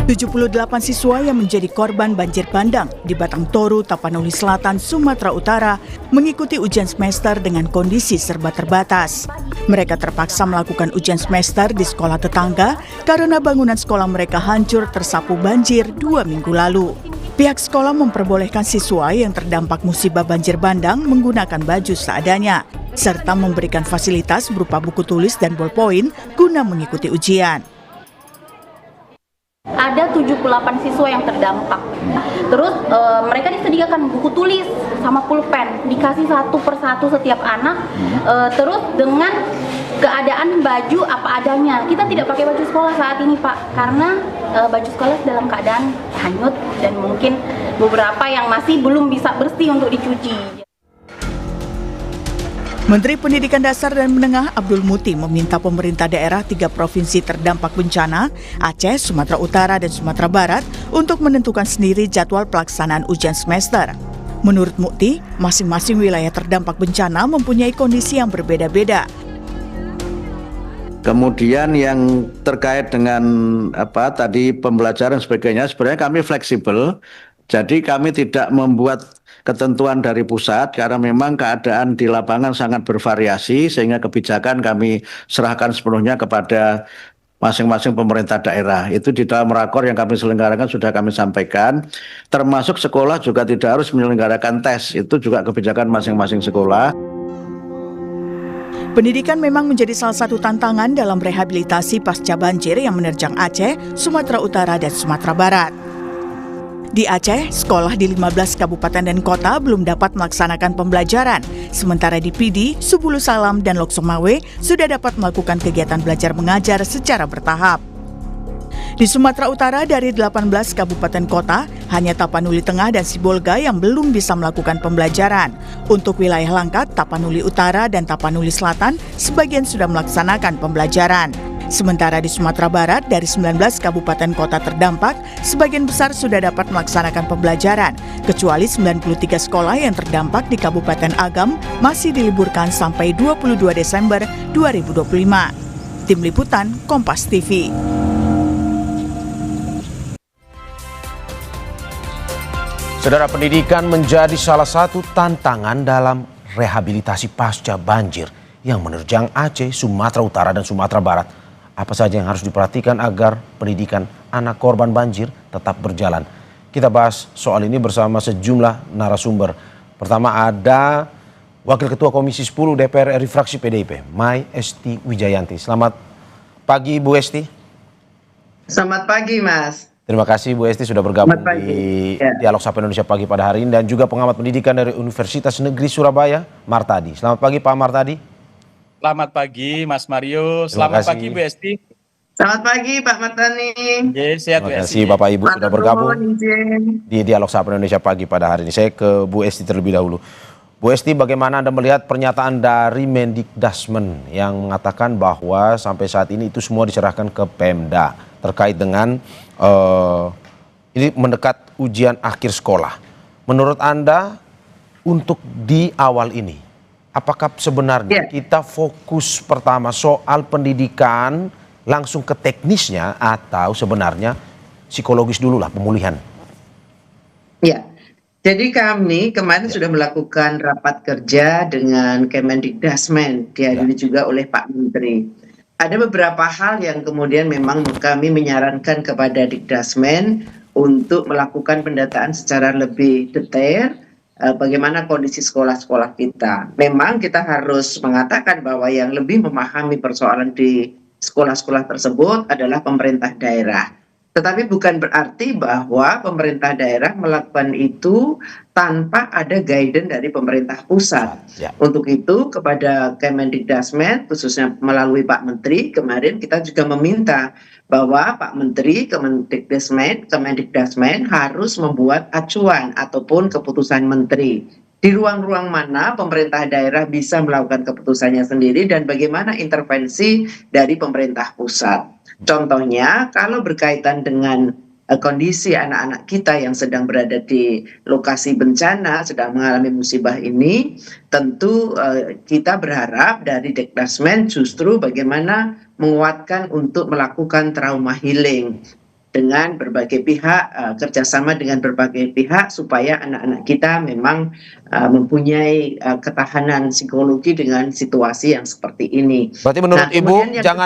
78 siswa yang menjadi korban banjir bandang di Batang Toru, Tapanuli Selatan, Sumatera Utara mengikuti ujian semester dengan kondisi serba terbatas. Mereka terpaksa melakukan ujian semester di sekolah tetangga karena bangunan sekolah mereka hancur tersapu banjir 2 minggu lalu. Pihak sekolah memperbolehkan siswa yang terdampak musibah banjir bandang menggunakan baju seadanya, serta memberikan fasilitas berupa buku tulis dan bolpoin guna mengikuti ujian. Ada 78 siswa yang terdampak. Terus mereka disediakan buku tulis sama pulpen, dikasih satu persatu setiap anak. Terus dengan keadaan baju apa adanya. Kita tidak pakai baju sekolah saat ini, Pak, karena baju sekolah dalam keadaan hanyut dan mungkin beberapa yang masih belum bisa bersih untuk dicuci. Menteri Pendidikan Dasar dan Menengah Abdul Muti meminta pemerintah daerah 3 provinsi terdampak bencana, Aceh, Sumatera Utara, dan Sumatera Barat, untuk menentukan sendiri jadwal pelaksanaan ujian semester. Menurut Muti, masing-masing wilayah terdampak bencana mempunyai kondisi yang berbeda-beda. Kemudian yang terkait dengan tadi pembelajaran sebagainya, sebenarnya kami fleksibel. Jadi kami tidak membuat ketentuan dari pusat karena memang keadaan di lapangan sangat bervariasi sehingga kebijakan kami serahkan sepenuhnya kepada masing-masing pemerintah daerah. Itu di dalam rakor yang kami selenggarakan sudah kami sampaikan. Termasuk sekolah juga tidak harus menyelenggarakan tes. Itu juga kebijakan masing-masing sekolah. Pendidikan memang menjadi salah satu tantangan dalam rehabilitasi pasca banjir yang menerjang Aceh, Sumatera Utara, dan Sumatera Barat. Di Aceh, sekolah di 15 kabupaten dan kota belum dapat melaksanakan pembelajaran. Sementara di Pidi, Subulu Salam, dan Loksomawe sudah dapat melakukan kegiatan belajar mengajar secara bertahap. Di Sumatera Utara, dari 18 kabupaten kota, hanya Tapanuli Tengah dan Sibolga yang belum bisa melakukan pembelajaran. Untuk wilayah Langkat, Tapanuli Utara, dan Tapanuli Selatan, sebagian sudah melaksanakan pembelajaran. Sementara di Sumatera Barat, dari 19 kabupaten kota terdampak, sebagian besar sudah dapat melaksanakan pembelajaran, kecuali 93 sekolah yang terdampak di Kabupaten Agam masih diliburkan sampai 22 Desember 2025. Tim Liputan, Kompas TV. Saudara, pendidikan menjadi salah satu tantangan dalam rehabilitasi pasca banjir yang menerjang Aceh, Sumatera Utara, dan Sumatera Barat. Apa saja yang harus diperhatikan agar pendidikan anak korban banjir tetap berjalan? Kita bahas soal ini bersama sejumlah narasumber. Pertama ada Wakil Ketua Komisi 10 DPR RI Fraksi PDIP, Mai Esti Wijayanti. Selamat pagi, Bu Esti. Selamat pagi, Mas. Terima kasih Bu Esti sudah bergabung di Dialog Sapa Indonesia Pagi pada hari ini, dan juga pengamat pendidikan dari Universitas Negeri Surabaya, Martadi. Selamat pagi, Pak Martadi. Selamat pagi, Mas Mario. Selamat pagi, Bu Esti. Selamat pagi, Pak Martani. Sehat, terima kasih, Bapak Ibu sudah bergabung di Dialog Sapa Indonesia Pagi pada hari ini. Saya ke Bu Esti terlebih dahulu. Bu Esti, bagaimana Anda melihat pernyataan dari Mendikdasmen yang mengatakan bahwa sampai saat ini itu semua diserahkan ke Pemda terkait dengan ini mendekat ujian akhir sekolah. Menurut Anda, untuk di awal ini, apakah sebenarnya kita fokus pertama soal pendidikan langsung ke teknisnya, atau sebenarnya psikologis dulu lah pemulihan? Ya, jadi kami kemarin sudah melakukan rapat kerja dengan Kemendikdasmen, dihadiri juga oleh Pak Menteri. Ada beberapa hal yang kemudian memang kami menyarankan kepada Dikdasmen untuk melakukan pendataan secara lebih detail. Bagaimana kondisi sekolah-sekolah kita. Memang kita harus mengatakan bahwa yang lebih memahami persoalan di sekolah-sekolah tersebut adalah pemerintah daerah. Tetapi bukan berarti bahwa pemerintah daerah melakukan itu tanpa ada guidance dari pemerintah pusat. Untuk itu kepada Kemendikdasmen, khususnya melalui Pak Menteri, kemarin kita juga meminta bahwa Pak Menteri Kemendikdasmen harus membuat acuan ataupun keputusan menteri. Di ruang-ruang mana pemerintah daerah bisa melakukan keputusannya sendiri dan bagaimana intervensi dari pemerintah pusat. Contohnya kalau berkaitan dengan kondisi anak-anak kita yang sedang berada di lokasi bencana, sedang mengalami musibah ini, tentu kita berharap dari Dikdasmen justru bagaimana menguatkan untuk melakukan trauma healing. dengan berbagai pihak, kerjasama dengan berbagai pihak supaya anak-anak kita memang mempunyai ketahanan psikologi dengan situasi yang seperti ini. Berarti menurut Ibu kemudian yang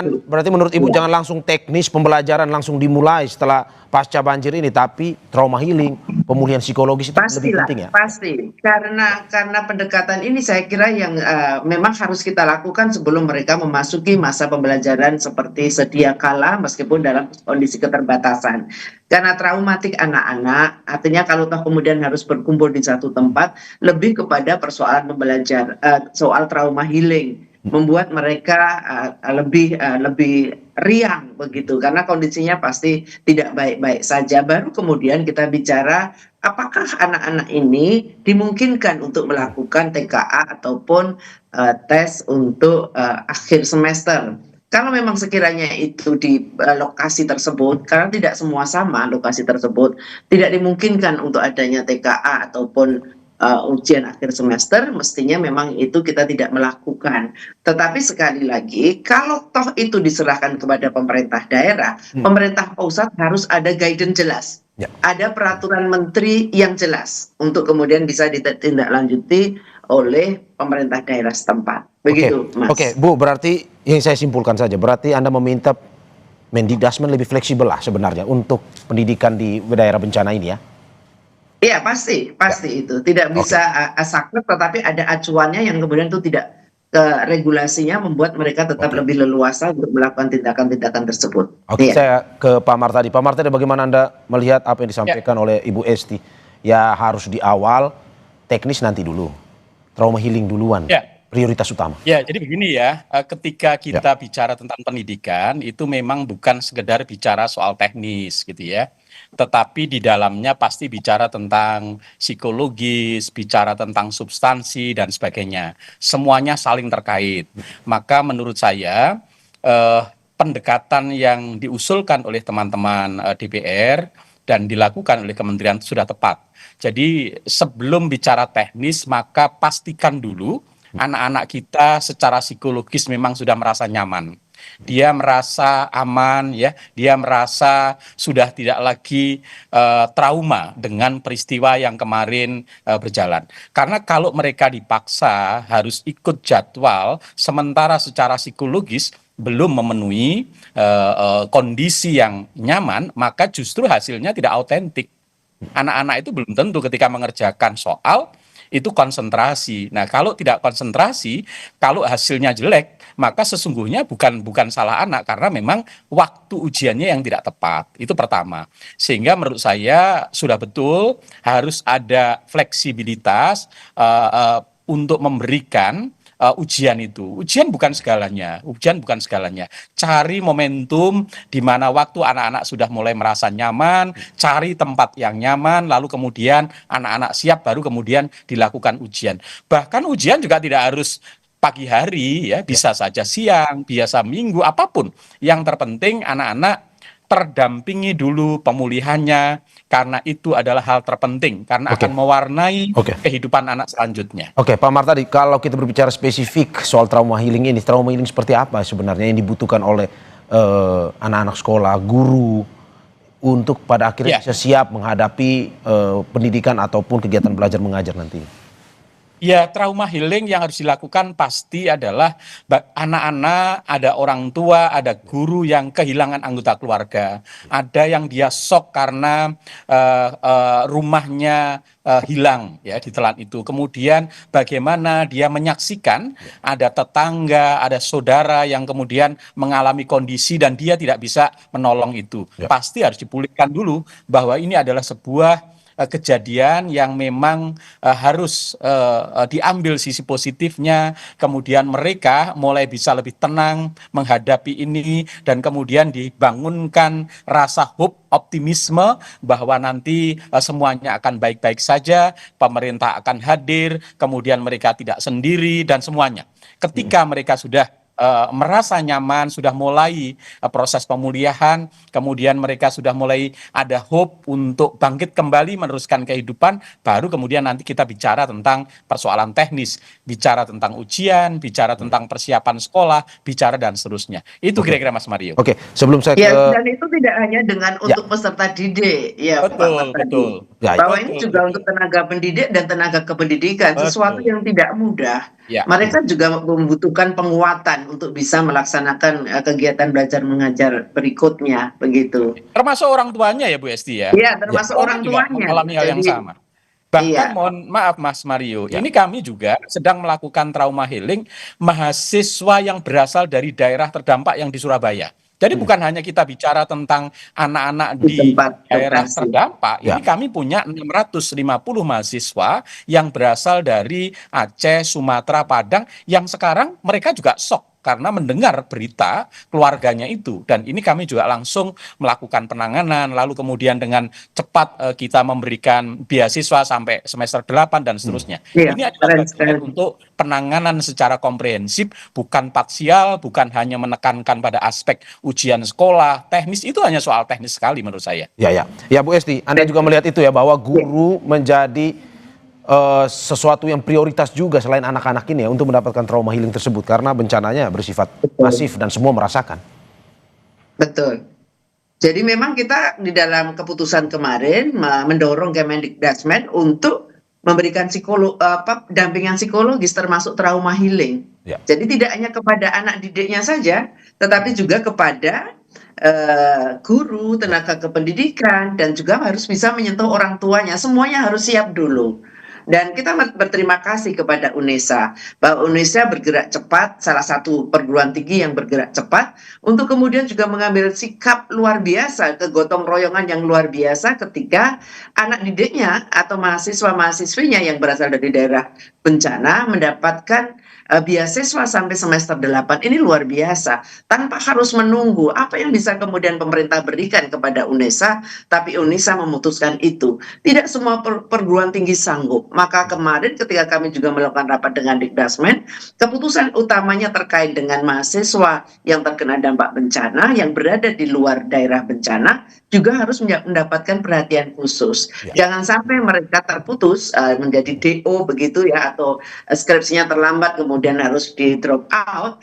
kedua, jangan langsung teknis pembelajaran langsung dimulai setelah pasca banjir ini, tapi trauma healing, pemulihan psikologis itu lebih penting ya? Pasti, karena pendekatan ini saya kira yang memang harus kita lakukan sebelum mereka memasuki masa pembelajaran seperti sedia kala meskipun dalam kondisi keterbatasan. Karena traumatik anak-anak, artinya kalau toh kemudian harus berkumpul di satu tempat, lebih kepada persoalan soal trauma healing, membuat mereka lebih riang begitu, karena kondisinya pasti tidak baik-baik saja. Baru kemudian kita bicara apakah anak-anak ini dimungkinkan untuk melakukan TKA ataupun tes untuk akhir semester. Kalau memang sekiranya itu di lokasi tersebut, karena tidak semua sama lokasi tersebut, tidak dimungkinkan untuk adanya TKA ataupun ujian akhir semester, mestinya memang itu kita tidak melakukan. Tetapi sekali lagi, kalau toh itu diserahkan kepada pemerintah daerah, pemerintah pusat harus ada guidance jelas. Ya. Ada peraturan menteri yang jelas untuk kemudian bisa ditindaklanjuti oleh pemerintah daerah setempat. Begitu, Mas. Oke, Bu, berarti yang saya simpulkan saja, berarti Anda meminta Mendikdasmen lebih fleksibel lah sebenarnya untuk pendidikan di daerah bencana ini ya? Iya, pasti itu. Tidak bisa saklek, tetapi ada acuannya yang kemudian itu tidak regulasinya membuat mereka tetap lebih leluasa untuk melakukan tindakan-tindakan tersebut. Oke, Iya. saya ke Pak Martadi. Pak Martadi, bagaimana Anda melihat apa yang disampaikan oleh Ibu Esti? Ya harus di awal, teknis nanti dulu. Trauma healing duluan, prioritas utama. Ya, jadi begini ya, ketika kita bicara tentang pendidikan, itu memang bukan sekedar bicara soal teknis gitu ya. Tetapi di dalamnya pasti bicara tentang psikologis, bicara tentang substansi dan sebagainya. Semuanya saling terkait. Maka menurut saya pendekatan yang diusulkan oleh teman-teman DPR dan dilakukan oleh kementerian itu sudah tepat. Jadi sebelum bicara teknis, maka pastikan dulu anak-anak kita secara psikologis memang sudah merasa nyaman. Dia merasa aman, ya. Dia merasa sudah tidak lagi trauma dengan peristiwa yang kemarin berjalan. Karena kalau mereka dipaksa harus ikut jadwal, sementara secara psikologis belum memenuhi kondisi yang nyaman, maka justru hasilnya tidak autentik. Anak-anak itu belum tentu ketika mengerjakan soal itu konsentrasi. Nah, kalau tidak konsentrasi, kalau hasilnya jelek, maka sesungguhnya bukan salah anak, karena memang waktu ujiannya yang tidak tepat. Itu pertama. Sehingga menurut saya sudah betul harus ada fleksibilitas untuk memberikan ujian itu. Ujian bukan segalanya. Cari momentum di mana waktu anak-anak sudah mulai merasa nyaman, cari tempat yang nyaman, lalu kemudian anak-anak siap, baru kemudian dilakukan ujian. Bahkan ujian juga tidak harus pagi hari, ya, bisa saja siang, biasa minggu, apapun. Yang terpenting anak-anak terdampingi dulu pemulihannya, karena itu adalah hal terpenting, karena akan mewarnai kehidupan anak selanjutnya. Oke, Pak Martadi, kalau kita berbicara spesifik soal trauma healing ini, trauma healing seperti apa sebenarnya yang dibutuhkan oleh anak-anak sekolah, guru, untuk pada akhirnya bisa siap menghadapi pendidikan ataupun kegiatan belajar mengajar nanti? Ya, trauma healing yang harus dilakukan pasti adalah anak-anak, ada orang tua, ada guru yang kehilangan anggota keluarga. Ada yang dia shock karena rumahnya hilang, ya, ditelan itu. Kemudian bagaimana dia menyaksikan ada tetangga, ada saudara yang kemudian mengalami kondisi dan dia tidak bisa menolong itu. Pasti harus dipulihkan dulu bahwa ini adalah sebuah kejadian yang memang harus diambil sisi positifnya, kemudian mereka mulai bisa lebih tenang menghadapi ini, dan kemudian dibangunkan rasa hope, optimisme bahwa nanti semuanya akan baik-baik saja, pemerintah akan hadir, kemudian mereka tidak sendiri dan semuanya. Ketika mereka sudah merasa nyaman, sudah mulai proses pemulihan, kemudian mereka sudah mulai ada hope untuk bangkit kembali meneruskan kehidupan, baru kemudian nanti kita bicara tentang persoalan teknis, bicara tentang ujian, bicara tentang persiapan sekolah, bicara dan seterusnya. Itu kira-kira Mas Mario. Oke, sebelum saya Ya, dan itu tidak hanya dengan untuk peserta didik, ya Pak Betul, Mas tadi. betul. Ya, Bahwa betul, ini juga betul. untuk tenaga pendidik dan tenaga kependidikan, sesuatu Betul. yang tidak mudah. Ya. Mereka juga membutuhkan penguatan untuk bisa melaksanakan kegiatan belajar mengajar berikutnya, begitu. Termasuk orang tuanya ya Bu Esti ya. Iya, termasuk orang Juga tuanya. mengalami hal yang Jadi, sama. Bahkan iya. mohon maaf Mas Mario, ini kami juga sedang melakukan trauma healing mahasiswa yang berasal dari daerah terdampak yang di Surabaya. Jadi bukan hanya kita bicara tentang anak-anak Di di tempat daerah lokasi. terdampak, Ya. ini kami punya 650 mahasiswa yang berasal dari Aceh, Sumatera, Padang, yang sekarang mereka juga shock karena mendengar berita keluarganya itu. Dan ini kami juga langsung melakukan penanganan, lalu kemudian dengan cepat kita memberikan beasiswa sampai semester 8 dan seterusnya. Iya, Ini adalah keren bagian sekali. untuk penanganan secara komprehensif, bukan parsial, bukan hanya menekankan pada aspek ujian sekolah, teknis, itu hanya soal teknis sekali menurut saya. Ya Bu Esti, Anda juga melihat itu ya, bahwa guru menjadi sesuatu yang prioritas juga selain anak-anak ini ya untuk mendapatkan trauma healing tersebut karena bencananya bersifat masif dan semua merasakan. Betul. Jadi memang kita di dalam keputusan kemarin mendorong Kemendikbudrismen untuk memberikan dampingan psikologis termasuk trauma healing. Ya. Jadi tidak hanya kepada anak didiknya saja, tetapi juga kepada guru, tenaga kependidikan, dan juga harus bisa menyentuh orang tuanya. Semuanya harus siap dulu. Dan kita berterima kasih kepada UNESA, bahwa UNESA bergerak cepat, salah satu perguruan tinggi yang bergerak cepat, untuk kemudian juga mengambil sikap luar biasa, kegotong royongan yang luar biasa ketika anak didiknya atau mahasiswa-mahasiswinya yang berasal dari daerah bencana mendapatkan beasiswa sampai semester 8. Ini luar biasa, tanpa harus menunggu apa yang bisa kemudian pemerintah berikan kepada UNESA, tapi UNESA memutuskan itu. Tidak semua perguruan tinggi sanggup. Maka kemarin ketika kami juga melakukan rapat dengan Dikdasmen, keputusan utamanya terkait dengan mahasiswa yang terkena dampak bencana, yang berada di luar daerah bencana, juga harus mendapatkan perhatian khusus. Jangan sampai mereka terputus menjadi DO begitu ya, atau skripsinya terlambat kemudian harus di drop out.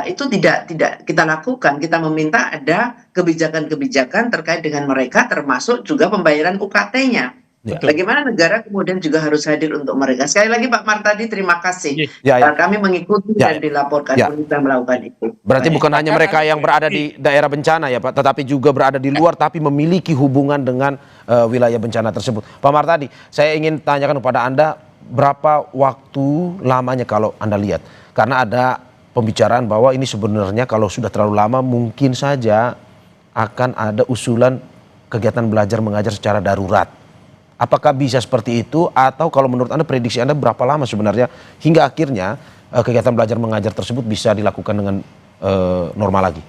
Itu tidak kita lakukan. Kita meminta ada kebijakan-kebijakan terkait dengan mereka, termasuk juga pembayaran UKT-nya. Bagaimana negara kemudian juga harus hadir untuk mereka. Sekali lagi Pak Martadi, terima kasih. Kami mengikuti dan dilaporkan kita melakukan itu. Berarti bukan hanya mereka yang berada di daerah bencana ya Pak, tetapi juga berada di luar tapi memiliki hubungan dengan wilayah bencana tersebut. Pak Martadi, saya ingin tanyakan kepada Anda, berapa waktu lamanya kalau Anda lihat? Karena ada pembicaraan bahwa ini sebenarnya kalau sudah terlalu lama mungkin saja akan ada usulan kegiatan belajar mengajar secara darurat. Apakah bisa seperti itu, atau kalau menurut Anda, prediksi Anda berapa lama sebenarnya hingga akhirnya kegiatan belajar mengajar tersebut bisa dilakukan dengan normal lagi?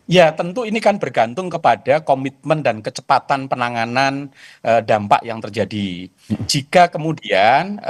Ya, tentu ini kan bergantung kepada komitmen dan kecepatan penanganan dampak yang terjadi. Jika kemudian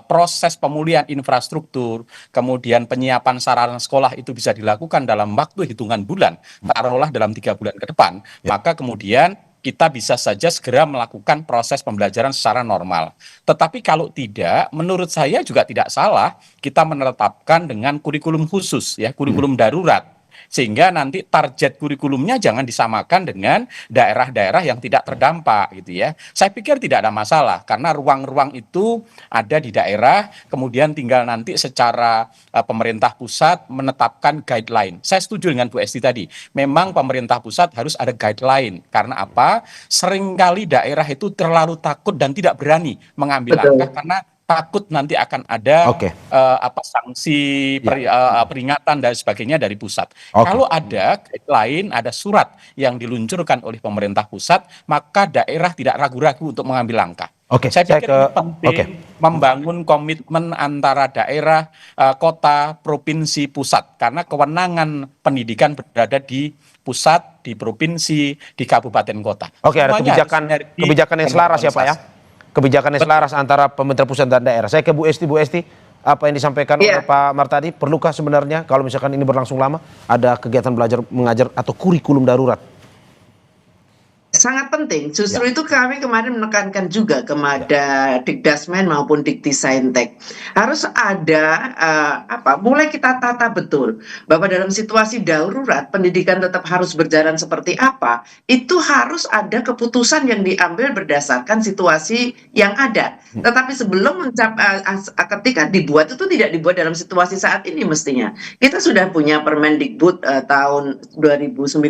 proses pemulihan infrastruktur, kemudian penyiapan sarana sekolah itu bisa dilakukan dalam waktu hitungan bulan, taruhlah dalam 3 bulan ke depan, maka kemudian kita bisa saja segera melakukan proses pembelajaran secara normal. Tetapi kalau tidak, menurut saya juga tidak salah kita menetapkan dengan kurikulum khusus, ya, kurikulum darurat. Sehingga nanti target kurikulumnya jangan disamakan dengan daerah-daerah yang tidak terdampak gitu ya. Saya pikir tidak ada masalah karena ruang-ruang itu ada di daerah, kemudian tinggal nanti secara pemerintah pusat menetapkan guideline. Saya setuju dengan Bu Esti tadi. Memang pemerintah pusat harus ada guideline. Karena apa? Seringkali daerah itu terlalu takut dan tidak berani mengambil langkah karena takut nanti akan ada sanksi, peringatan dan sebagainya dari pusat. Kalau ada guideline, ada surat yang diluncurkan oleh pemerintah pusat, maka daerah tidak ragu-ragu untuk mengambil langkah. Saya pikir penting membangun komitmen antara daerah, kota, provinsi, pusat. Karena kewenangan pendidikan berada di pusat, di provinsi, di kabupaten kota. Ada kebijakan yang selaras ya Pak ya? Kebijakan yang selaras antara pemerintah pusat dan daerah. Saya ke Bu Esti. Bu Esti, apa yang disampaikan oleh Pak Mar tadi? Perlukah sebenarnya kalau misalkan ini berlangsung lama ada kegiatan belajar mengajar atau kurikulum darurat? Sangat penting. Justru itu kami kemarin menekankan juga kepada Dikdasmen maupun Diktisaintek harus ada mulai kita tata betul bahwa dalam situasi darurat pendidikan tetap harus berjalan seperti apa. Itu harus ada keputusan yang diambil berdasarkan situasi yang ada. Tetapi sebelum ketika dibuat itu tidak dibuat dalam situasi saat ini mestinya. Kita sudah punya Permendikbud tahun 2019.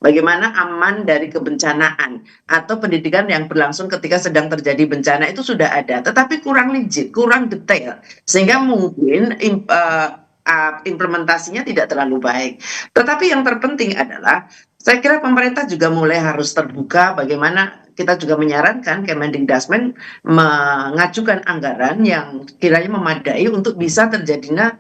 Bagaimana aman dari kebencanaan atau pendidikan yang berlangsung ketika sedang terjadi bencana itu sudah ada, tetapi kurang rigid, kurang detail, sehingga mungkin implementasinya tidak terlalu baik. Tetapi yang terpenting adalah saya kira pemerintah juga mulai harus terbuka bagaimana kita juga menyarankan Kemendikdasmen mengajukan anggaran yang kiranya memadai untuk bisa terjadinya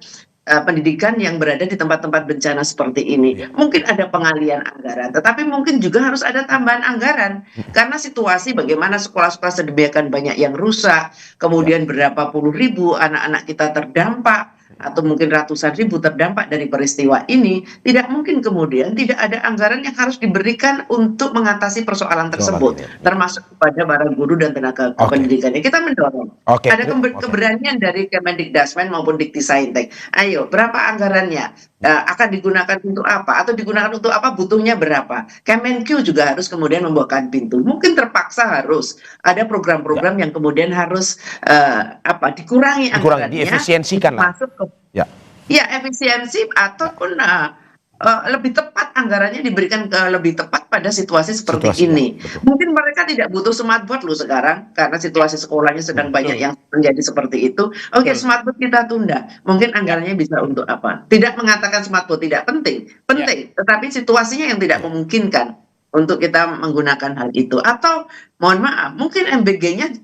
pendidikan yang berada di tempat-tempat bencana seperti ini. Mungkin ada pengalian anggaran, tetapi mungkin juga harus ada tambahan anggaran. Karena situasi bagaimana sekolah-sekolah sedemikian banyak yang rusak, kemudian berapa puluh ribu anak-anak kita terdampak, atau mungkin ratusan ribu terdampak dari peristiwa ini, tidak mungkin kemudian tidak ada anggaran yang harus diberikan untuk mengatasi persoalan tersebut, termasuk kepada para guru dan tenaga pendidikannya. Kita mendorong ada keberanian dari Kemendikdasmen maupun Diktisaintek. Ayo, berapa anggarannya? Akan digunakan untuk apa? Atau digunakan untuk apa? Butuhnya berapa? Kemenkyu juga harus kemudian membukakan pintu. Mungkin terpaksa harus ada program-program yang kemudian harus dikurangi anggarannya, diefisiensikan lah. Masuk ke efisiensi ataupun lebih tepat anggarannya diberikan lebih tepat pada situasi seperti ini. Mungkin mereka tidak butuh smartboard loh sekarang karena situasi sekolahnya sedang banyak yang menjadi seperti itu. Oke, smartboard kita tunda. Mungkin anggarannya bisa untuk apa? Tidak mengatakan smartboard tidak penting, tetapi situasinya yang tidak memungkinkan untuk kita menggunakan hal itu. Atau mohon maaf, mungkin MBG-nya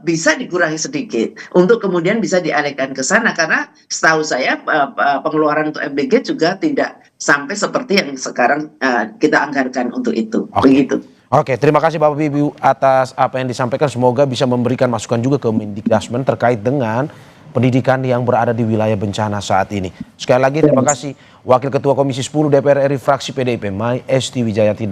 bisa dikurangi sedikit untuk kemudian bisa dialihkan ke sana, karena setahu saya pengeluaran untuk MBG juga tidak sampai seperti yang sekarang kita anggarkan untuk itu. Begitu. Oke, terima kasih Bapak Ibu atas apa yang disampaikan. Semoga bisa memberikan masukan juga ke Mendikdasmen terkait dengan pendidikan yang berada di wilayah bencana saat ini. Sekali lagi terima kasih Wakil Ketua Komisi 10 DPR RI fraksi PDIP, Mai Esti Wijayanti.